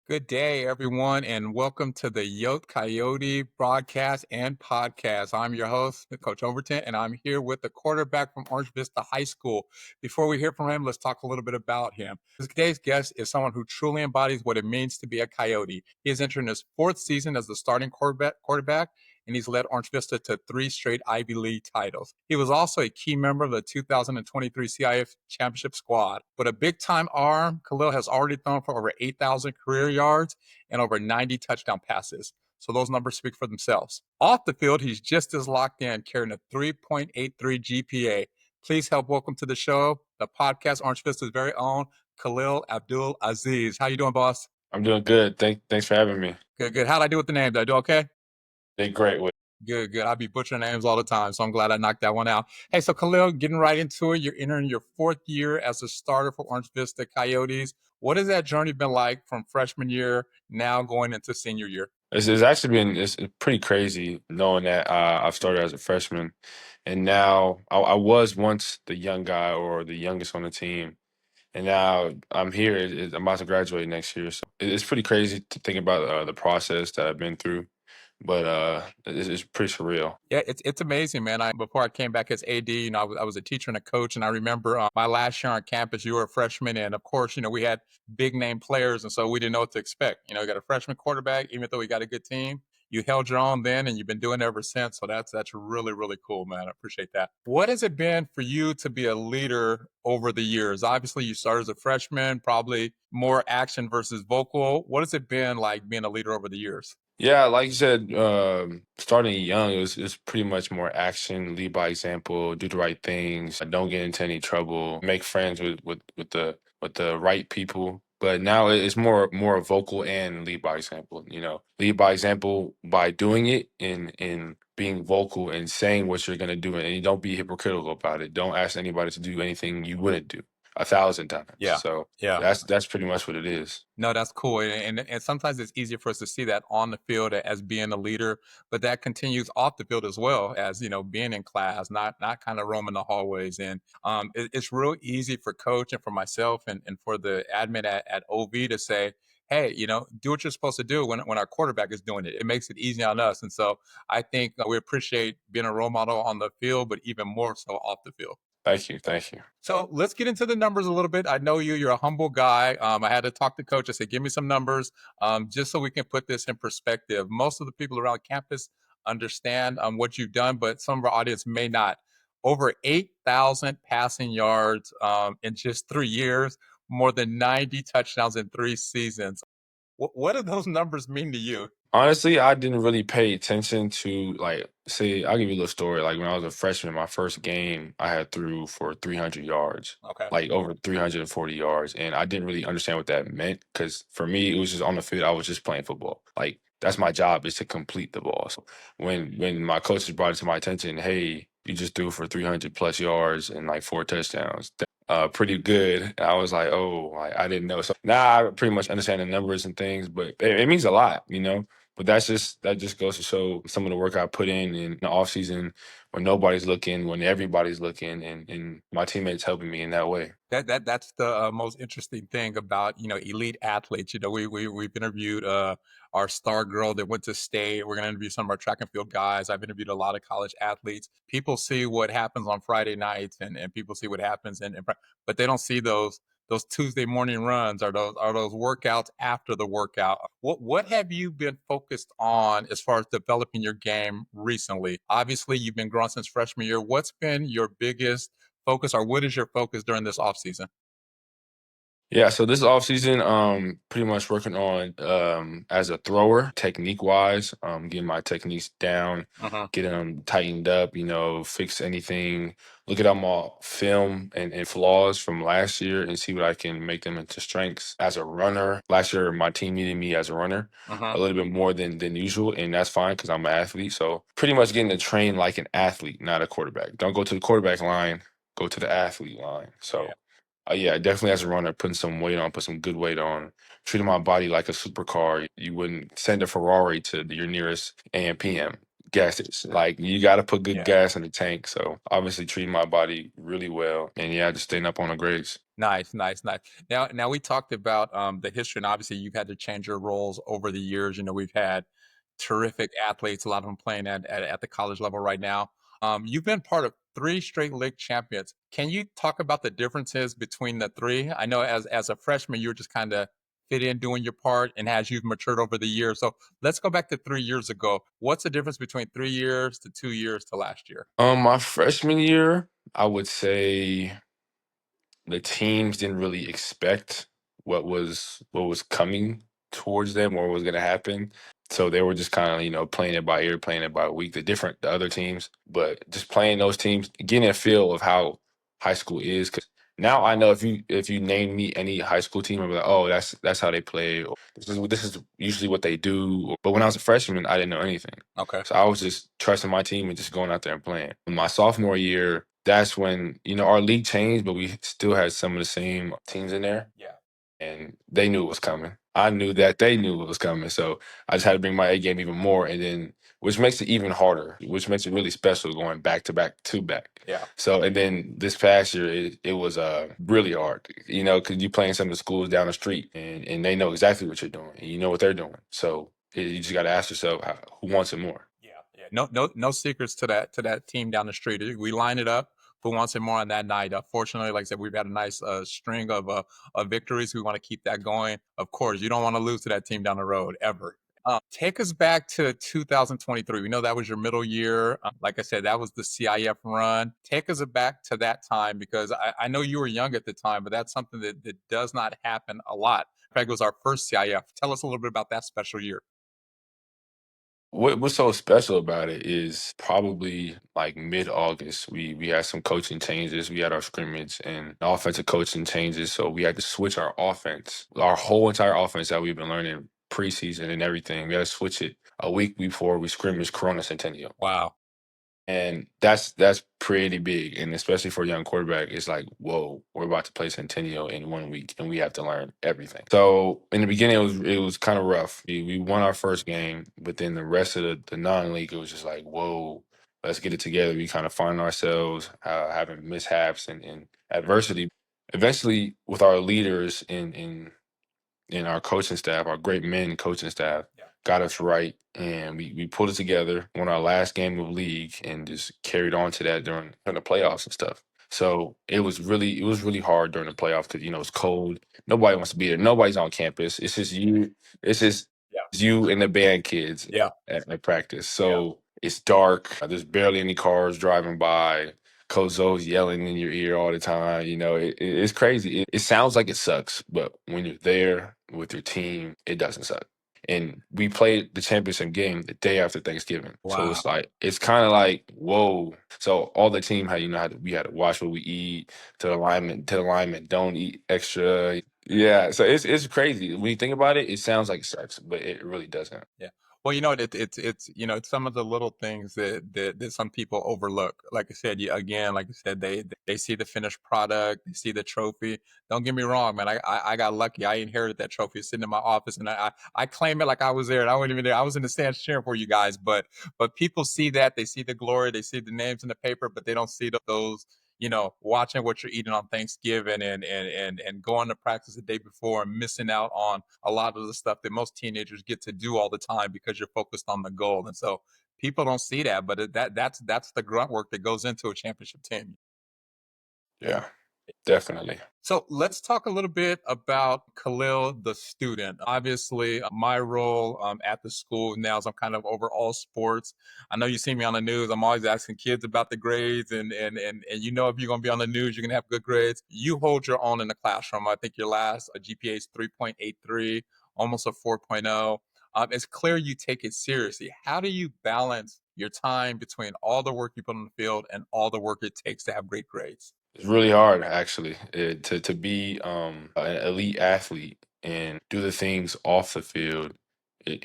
Good day, everyone, and welcome to the Yote Coyote broadcast and podcast. I'm your host, Coach Overton, and I'm here with the quarterback from Orange Vista High School. Before we hear from him, let's talk a little bit about him. Today's guest is someone who truly embodies what it means to be a Coyote. He is entering his fourth season as the starting quarterback, and he's led Orange Vista to 3 straight Ivy League titles. He was also a key member of the 2023 CIF Championship squad. With a big-time arm, Khalil has already thrown for over 8,000 career yards and over 90 touchdown passes. So those numbers speak for themselves. Off the field, he's just as locked in, carrying a 3.83 GPA. Please help welcome to the show, the podcast, Orange Vista's very own Khalil Abdul-Aziz. How you doing, boss? I'm doing good. Thanks for having me. Good. How'd I do with the name? Did I do okay? Did great with. Good. I be butchering names all the time, so I'm glad I knocked that one out. Hey, so Khalil, getting right into it, you're entering your fourth year as a starter for Orange Vista Coyotes. What has that journey been like from freshman year now going into senior year? It's actually been it's pretty crazy knowing that I've started as a freshman, and now I was once the young guy or the youngest on the team, and now I'm here. I'm about to graduate next year, so it's pretty crazy to think about the process that I've been through. But it's pretty surreal. Yeah, it's amazing, man. Before I came back as AD, I was a teacher and a coach, and I remember my last year on campus, you were a freshman, and of course, we had big name players, and so we didn't know what to expect. You got a freshman quarterback, even though we got a good team. You held your own then, and you've been doing it ever since. So that's really, really cool, man. I appreciate that. What has it been for you to be a leader over the years? Obviously, you started as a freshman, probably more action versus vocal. What has it been like being a leader over the years? Yeah, like you said, starting young, it's pretty much more action, lead by example, do the right things, don't get into any trouble, make friends with the right people. But now it's more vocal and lead by example. Lead by example by doing it and being vocal and saying what you're gonna do, and you don't be hypocritical about it. Don't ask anybody to do anything you wouldn't do 1,000 times. Yeah. So Yeah. that's pretty much what it is. No, that's cool. And sometimes it's easier for us to see that on the field as being a leader, but that continues off the field as well as, being in class, not kind of roaming the hallways. And it's real easy for coach and for myself and for the admin at OV to say, hey, do what you're supposed to do when our quarterback is doing it. It makes it easy on us. And so I think we appreciate being a role model on the field, but even more so off the field. Thank you. So let's get into the numbers a little bit. I know you're a humble guy. I had to talk to coach. I said, give me some numbers just so we can put this in perspective. Most of the people around campus understand what you've done, but some of our audience may not. Over 8,000 passing yards in just 3 years, more than 90 touchdowns in 3 seasons. What do those numbers mean to you? Honestly, I didn't really pay attention to say, I'll give you a little story. Like when I was a freshman, my first game, I had threw for 300 yards, Okay. like over 340 yards. And I didn't really understand what that meant because for me, it was just on the field. I was just playing football. Like that's my job is to complete the ball. So when my coaches brought it to my attention, hey, you just threw for 300 plus yards and like 4 touchdowns. Pretty good. And I was like, oh, I didn't know. So now I pretty much understand the numbers and things, but it means a lot. But that just goes to show some of the work I put in the off season when nobody's looking, when everybody's looking, and my teammates helping me in that way. That's the most interesting thing about elite athletes. We've interviewed our star girl that went to state. We're going to interview some of our track and field guys. I've interviewed a lot of college athletes. People see what happens on Friday nights, and people see what happens, but they don't see those Tuesday morning runs or those workouts after the workout. What have you been focused on as far as developing your game recently? Obviously, you've been growing since freshman year. What's been your biggest focus, or what is your focus during this off season? Yeah, so this offseason, pretty much working on as a thrower, technique wise, getting my techniques down, getting them tightened up, fix anything, look at all my film and flaws from last year and see what I can make them into strengths. As a runner, last year my team needed me as a runner a little bit more than usual, and that's fine because I'm an athlete. So pretty much getting to train like an athlete, not a quarterback. Don't go to the quarterback line, go to the athlete line. So. Yeah, definitely as a runner, putting some weight on, put some good weight on, treating my body like a supercar. You wouldn't send a Ferrari to your nearest AM PM. gases. Like you got to put good Yeah. gas in the tank. So obviously treating my body really well, and yeah, just staying up on the grades. Nice, nice, nice. Now we talked about the history, and obviously you've had to change your roles over the years. You know, we've had terrific athletes, a lot of them playing at the college level right now. You've been part of three straight league champions. Can you talk about the differences between the three? I know as a freshman, you were just kind of fit in doing your part, and as you've matured over the years. So let's go back to 3 years ago. What's the difference between 3 years to 2 years to last year? My freshman year, I would say the teams didn't really expect what was coming towards them or what was going to happen. So they were just kind of playing it by ear, playing it by week. The other teams, but just playing those teams, getting a feel of how high school is. Because now I know if you name me any high school team, I'm like, oh, that's how they play. Or this is usually what they do. But when I was a freshman, I didn't know anything. Okay. So I was just trusting my team and just going out there and playing. In my sophomore year, that's when, our league changed, but we still had some of the same teams in there. Yeah. And they knew it was coming. I knew that they knew it was coming. So I just had to bring my A game even more. And then, which makes it even harder, which makes it really special going back to back to back. Yeah. So, and then this past year, it was really hard, because you playing some of the schools down the street and they know exactly what you're doing and you know what they're doing. So you just got to ask yourself, who wants it more? Yeah, yeah. No secrets to that team down the street. We line it up. Who wants it more on that night? Fortunately, like I said, we've had a nice string of victories. We want to keep that going. Of course, you don't want to lose to that team down the road ever. Take us back to 2023. We know that was your middle year. Like I said, that was the CIF run. Take us back to that time because I know you were young at the time, but that's something that does not happen a lot. In fact, it was our first CIF. Tell us a little bit about that special year. What's so special about it is probably like mid-August. We had some coaching changes. We had our scrimmage and offensive coaching changes, so we had to switch our offense, our whole entire offense that we've been learning preseason and everything. We had to switch it a week before we scrimmaged Corona Centennial. Wow. And that's pretty big. And especially for a young quarterback, it's like, whoa, we're about to play Centennial in 1 week and we have to learn everything. So in the beginning it was kind of rough. We won our first game, but then the rest of the non-league, it was just like, whoa, let's get it together. We kind of find ourselves having mishaps and adversity. Eventually, with our leaders in our coaching staff, our great men coaching staff, Yeah. got us right. And we pulled it together, won our last game of league, and just carried on to that during the playoffs and stuff. So it was really hard during the playoffs because it's cold. Nobody wants to be there. Nobody's on campus. It's just you. It's just Yeah. you and the band kids Yeah. at practice. So it's dark. There's barely any cars driving by. Coach Zoe's yelling in your ear all the time. It's crazy. It sounds like it sucks, but when you're there with your team, it doesn't suck. And we played the championship game the day after Thanksgiving. So Wow. it's kind of like, whoa. So all the team had, we had to watch what we eat, to the alignment, don't eat extra. Yeah. So it's crazy. When you think about it, it sounds like it sucks, but it really doesn't. Yeah. Well, it's it's some of the little things that some people overlook. Like I said, again, like I said, they see the finished product, they see the trophy. Don't get me wrong, man. I got lucky. I inherited that trophy sitting in my office, and I claim it like I was there, and I wasn't even there. I was in the stands cheering for you guys, but people see that, they see the glory, they see the names in the paper, but they don't see those watching what you're eating on Thanksgiving and going to practice the day before and missing out on a lot of the stuff that most teenagers get to do all the time because you're focused on the goal. And so people don't see that, but that's the grunt work that goes into a championship team. Yeah, definitely. So let's talk a little bit about Khalil, the student. Obviously, my role at the school now is I'm kind of over all sports. I know you see me on the news. I'm always asking kids about the grades, and if you're going to be on the news, you're going to have good grades. You hold your own in the classroom. I think your last GPA is 3.83, almost a 4.0. It's clear you take it seriously. How do you balance your time between all the work you put on the field and all the work it takes to have great grades? It's really hard, actually, to be an elite athlete and do the things off the field,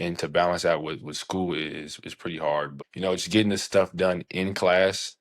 and to balance that with school is pretty hard. But just getting this stuff done in class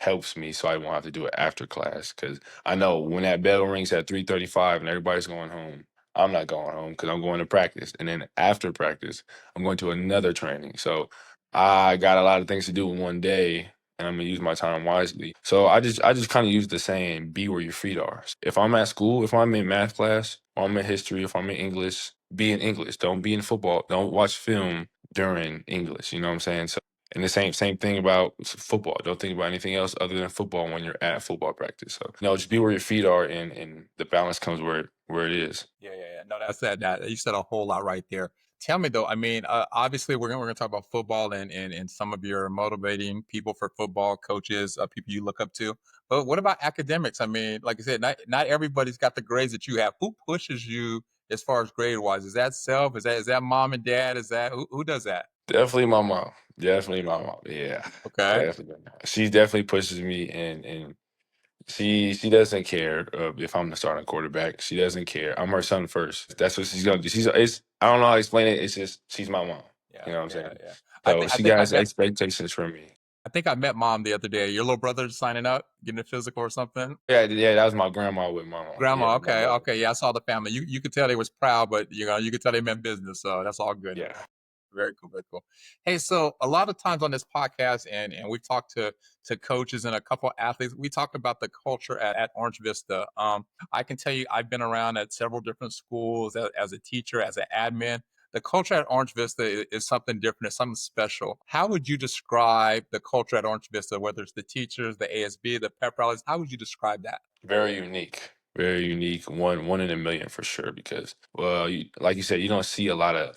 helps me, so I won't have to do it after class. Because I know when that bell rings at 3:35 and everybody's going home, I'm not going home because I'm going to practice, and then after practice, I'm going to another training. So I got a lot of things to do in one day, and I'm gonna use my time wisely. So I just kind of use the saying, "Be where your feet are." If I'm at school, if I'm in math class, or I'm in history, if I'm in English, be in English. Don't be in football. Don't watch film during English. You know what I'm saying? So, and the same thing about football. Don't think about anything else other than football when you're at football practice. So, no, just be where your feet are, and the balance comes where it is. Yeah. No, that's that you said a whole lot right there. Tell me though, I mean, obviously we're gonna talk about football and some of your motivating people for football coaches, people you look up to. But what about academics? I mean, like I said, not everybody's got the grades that you have. Who pushes you as far as grade wise? Is that self? Is that mom and dad? Is that who does that? Definitely my mom. Definitely my mom. Yeah, Okay. definitely. She definitely pushes me, and she doesn't care if I'm the starting quarterback. She doesn't care. I'm her son first. That's what she's gonna do. It's I don't know how to explain it. It's just she's my mom. Yeah, You know what I'm yeah, saying? yeah. I So think I she think I has met expectations from me. I think I met mom the other day. Your little brother signing up, getting a physical or something. Yeah. That was my grandma with my mom. Yeah, Grandma, my okay, mother. okay, yeah, I saw the family. You could tell they was proud, but you could tell they meant business. So that's all good. Yeah. Very cool, very cool. Hey, so a lot of times on this podcast, and we've talked to coaches and a couple athletes, we talk about the culture at Orange Vista. I can tell you, I've been around at several different schools as a teacher, as an admin. The culture at Orange Vista is something different. It's something special. How would you describe the culture at Orange Vista, whether it's the teachers, the ASB, the pep rallies? How would you describe that? Very unique. Very unique. One in a million for sure. Because well, like you said, you don't see a lot of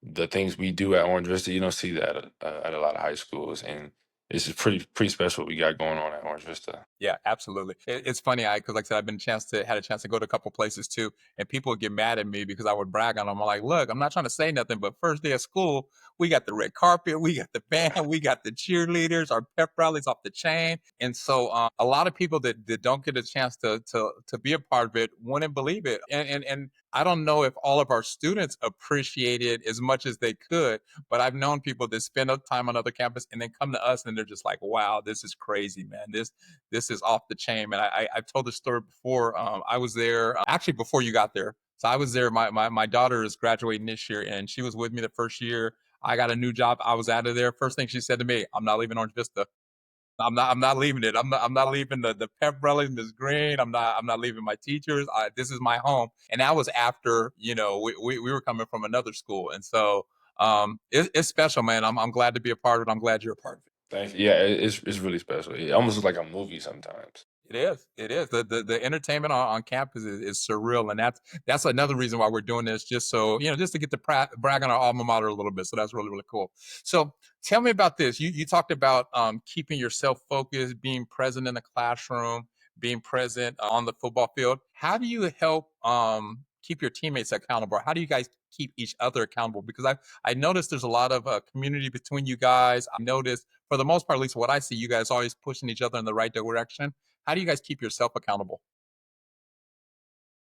the things we do at Orange Vista. You don't see that at a lot of high schools, and this is pretty special what we got going on at Orange Vista. Yeah, absolutely. It's funny, because like I said, I've been had a chance to go to a couple places too, and people would get mad at me because I would brag on them. I'm like, look, I'm not trying to say nothing, but first day of school, we got the red carpet, we got the band, we got the cheerleaders, our pep rallies off the chain, and so a lot of people that don't get a chance to be a part of it wouldn't believe it, and I don't know if all of our students appreciate it as much as they could, but I've known people that spend time on other campus and then come to us and they're just like, wow, this is crazy, man. This is off the chain, man. I've told this story before. I was there actually before you got there. So I was there. My daughter is graduating this year, and she was with me the first year. I got a new job. I was out of there. First thing she said to me, "I'm not leaving Orange Vista. I'm not leaving it. I'm not leaving the pep rallies, Miss Green. I'm not leaving my teachers. This is my home." And that was after we were coming from another school, and so it's special, man. I'm glad to be a part of it. I'm glad you're a part of it. Thank you. Yeah, it's really special. It almost looks like a movie sometimes. It is. It is. The entertainment on campus is surreal, and that's another reason why we're doing this, just so just to get to brag on our alma mater a little bit. So that's really cool. So tell me about this. You talked about keeping yourself focused, being present in the classroom, being present on the football field. How do you help keep your teammates accountable? How do you guys keep each other accountable? Because I noticed there's a lot of community between you guys. I noticed for the most part, at least what I see, you guys always pushing each other in the right direction. How do you guys keep yourself accountable?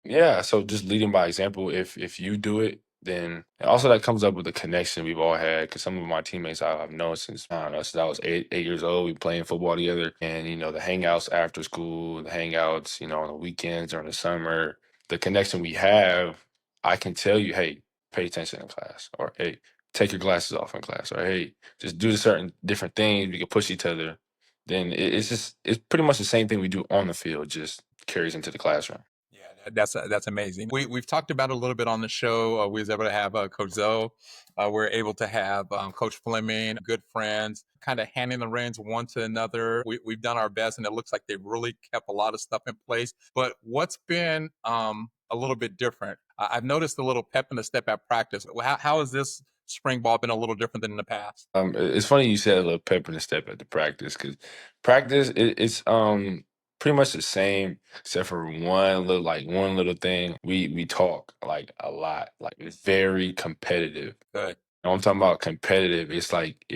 Yeah, so just leading by example. If you do it, then and also that comes up with the connection we've all had. Because some of my teammates I've known since I don't know since I was 8 years old. We playing football together, and the hangouts after school, the hangouts, on the weekends or in the summer. The connection we have, I can tell you, hey, pay attention in class, or hey, take your glasses off in class, or hey, just do certain different things. We can push each other. Then it's pretty much the same thing we do on the field, just carries into the classroom. Yeah, that's amazing. We've talked about it a little bit on the show. We was able to have Coach Zoe. We're able to have Coach Fleming, good friends, kind of handing the reins one to another. We've done our best, and it looks like they've really kept a lot of stuff in place. But what's been a little bit different? I've noticed a little pep in the step at practice. How has this spring ball been a little different than in the past? It's funny you said a little pep in the step at the practice because practice it's pretty much the same except for one little thing. We talk like a lot, like it's very competitive. Good. And I'm talking about competitive. It's like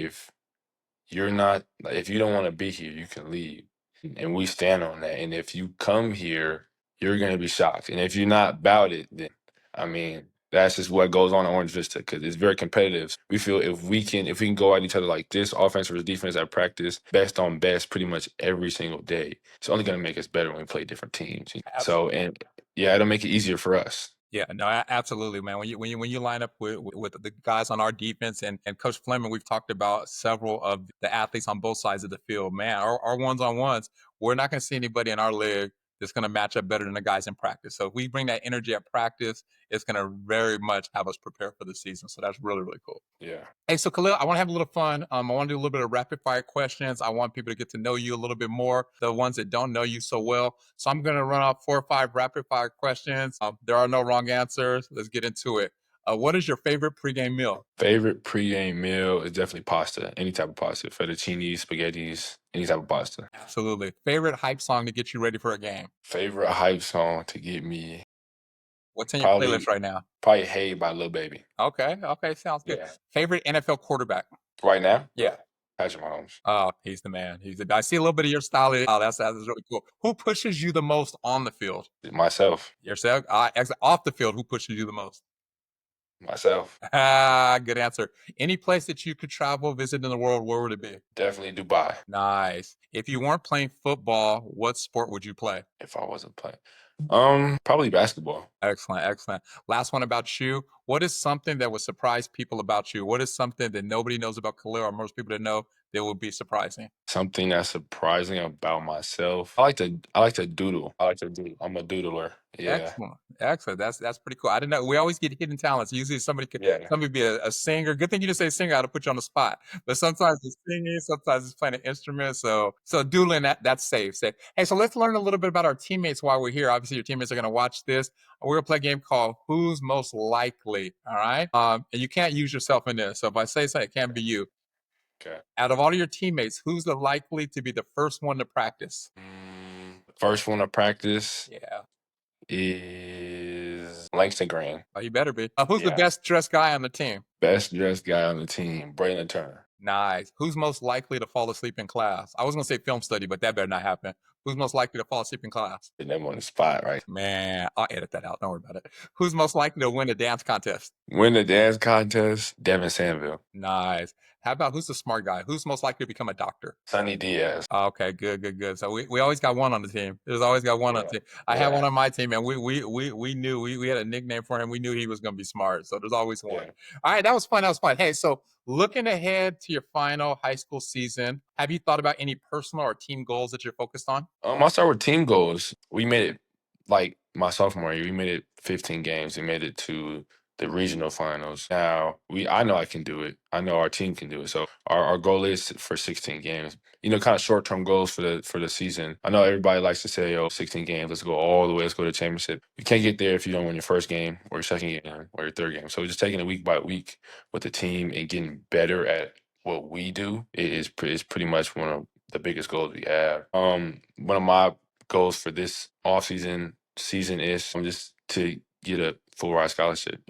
you're not like if you don't want to be here, you can leave. And we stand on that. And if you come here, you're gonna be shocked. And if you're not about it, then I mean, that's just what goes on at Orange Vista because it's very competitive. We feel if we can go at each other like this, offense versus defense at practice, best on best pretty much every single day. It's only gonna make us better when we play different teams. So Absolutely. and yeah, it'll make it easier for us. Yeah, no, absolutely, man. When you line up with the guys on our defense and Coach Fleming, we've talked about several of the athletes on both sides of the field. Man, our ones on ones, we're not going to see anybody in our league that's going to match up better than the guys in practice. So if we bring that energy at practice, it's going to very much have us prepare for the season. So that's really really cool. Yeah. Hey, so Khalil, I want to have a little fun. I want to do a little bit of rapid fire questions. I want people to get to know you a little bit more, the ones that don't know you so well. So I'm going to run off 4 or 5 rapid fire questions. There are no wrong answers. Let's get into it. What is your favorite pregame meal? Favorite pregame meal is definitely pasta. Any type of pasta, fettuccine, spaghettis, any type of pasta. Absolutely. Favorite hype song to get you ready for a game? Favorite hype song to get me What's in your playlist probably right now? probably "Hey" by Lil Baby. Okay. Okay. Sounds good. Yeah. Favorite NFL quarterback? Right now, Yeah. Patrick Mahomes. Oh, he's the man. I see a little bit of your style. Oh, that's really cool. Who pushes you the most on the field? Myself. Yourself? Off the field, who pushes you the most? Myself. Ah, good answer. Any place that you could travel, visit in the world, where would it be? Definitely Dubai. Nice. If you weren't playing football, what sport would you play? If I wasn't playing, probably basketball. Excellent, excellent. Last one about you. What is something that would surprise people about you? What is something that nobody knows about Khalil or most people that know that would be surprising? Something that's surprising about myself. I like to doodle. I like to doodle. I'm a doodler. Yeah. Excellent, excellent. That's pretty cool. I didn't know. We always get hidden talents. Usually, Yeah. somebody be a singer. Good thing you didn't say singer. I had to put you on the spot. But sometimes it's singing, sometimes it's playing an instrument. So doodling that's safe. Safe. Hey, so let's learn a little bit about our teammates while we're here. Obviously, your teammates are going to watch this. We're gonna play a game called Who's Most Likely. All right. And you can't use yourself in this. So if I say something, it can't be you. Okay. Out of all of your teammates, who's the likely to be the first one to practice? First one to practice Yeah. is Langston Green. Oh, you better be. Who's the Yeah. best dressed guy on the team? Best dressed guy on the team, Braylon Turner. Nice. Who's most likely to fall asleep in class? I was gonna say film study, but that better not happen. Who's most likely to fall asleep in class? Putting them on the spot, right? Man, I'll edit that out. Don't worry about it. Who's most likely to win a dance contest? Win the dance contest, Devin Sanville. Nice. How about who's the smart guy? Who's most likely to become a doctor? Sonny Diaz. Okay, good, good, good. So we always got one on the team. There's always got one on the team. I had one on my team, and we knew we had a nickname for him. We knew he was gonna be smart. So there's always one. Yeah. All right, that was fun. That was fun. Hey, so looking ahead to your final high school season, have you thought about any personal or team goals that you're focused on? I'll start with team goals. We made it like my sophomore year. We made it 15 games. We made it to the regional finals. Now I know I can do it. I know our team can do it. So our goal is for 16 games. Kind of short term goals for the season. I know everybody likes to say, "Oh, 16 games. Let's go all the way. Let's go to the championship." You can't get there if you don't win your first game or your second game or your third game. So just taking it week by week with the team and getting better at what we do is pretty much one of the biggest goals we have. One of my goals for this season is just to get a full ride scholarship.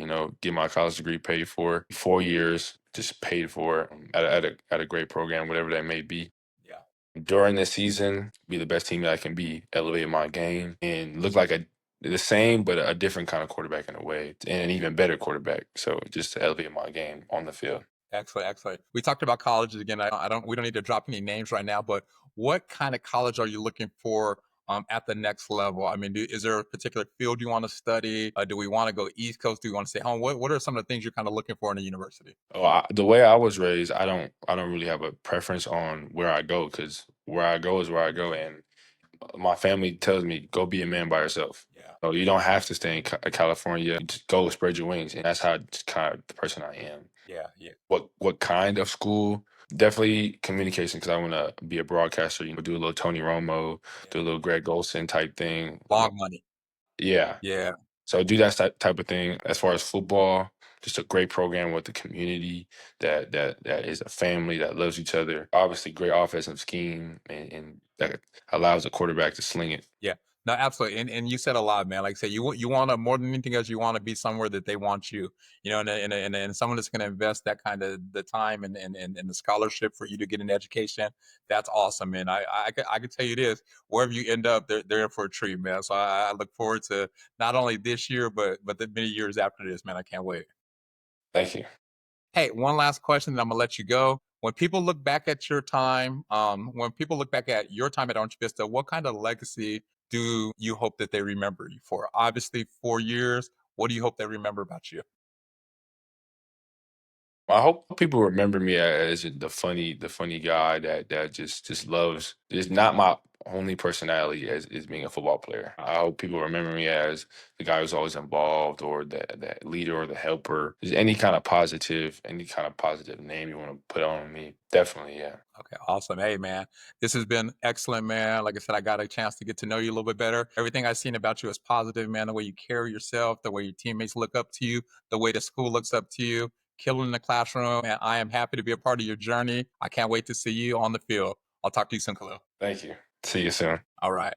Get my college degree paid for, 4 years just paid for at a great program, whatever that may be. Yeah. During this season, be the best team that I can be, elevate my game, and look like the same but a different kind of quarterback in a way, and an even better quarterback. So just to elevate my game on the field. Excellent, excellent. We talked about colleges again. We don't need to drop any names right now, but what kind of college are you looking for at the next level? I mean, is there a particular field you want to study? Do we want to go East Coast? Do we want to stay home? What are some of the things you're kind of looking for in a university? The way I was raised, I don't really have a preference on where I go, because where I go is where I go, and my family tells me go be a man by yourself. Yeah. So you don't have to stay in California. Just go spread your wings, and that's how just kind of the person I am. Yeah, yeah. What kind of school? Definitely communication, because I want to be a broadcaster. Do a little Tony Romo, do a little Greg Golson type thing. Long money. Yeah. Yeah. So do that type of thing. As far as football, just a great program with the community that is a family that loves each other. Obviously, great offensive scheme, and that allows the quarterback to sling it. Yeah. No, absolutely. And you said a lot, man. Like I said, you want to more than anything else, you want to be somewhere that they want you. And someone that's going to invest that kind of the time and the scholarship for you to get an education. That's awesome, man. I can tell you this: wherever you end up, they're in for a treat, man. So I look forward to not only this year, but the many years after this, man. I can't wait. Thank you. Hey, one last question, and I'm gonna let you go. When people look back at your time, when people look back at your time at Orange Vista, what kind of legacy do you hope that they remember you for? Obviously, 4 years. What do you hope they remember about you? I hope people remember me as the funny guy that just loves. It's not my only personality as is being a football player. I hope people remember me as the guy who's always involved, or the leader, or the helper. Just any kind of positive name you want to put on me. Definitely, yeah. Okay, awesome. Hey, man, this has been excellent, man. Like I said, I got a chance to get to know you a little bit better. Everything I've seen about you is positive, man. The way you carry yourself, the way your teammates look up to you, the way the school looks up to you, killing in the classroom. And I am happy to be a part of your journey. I can't wait to see you on the field. I'll talk to you soon, Khalil. Thank you. See you soon. All right.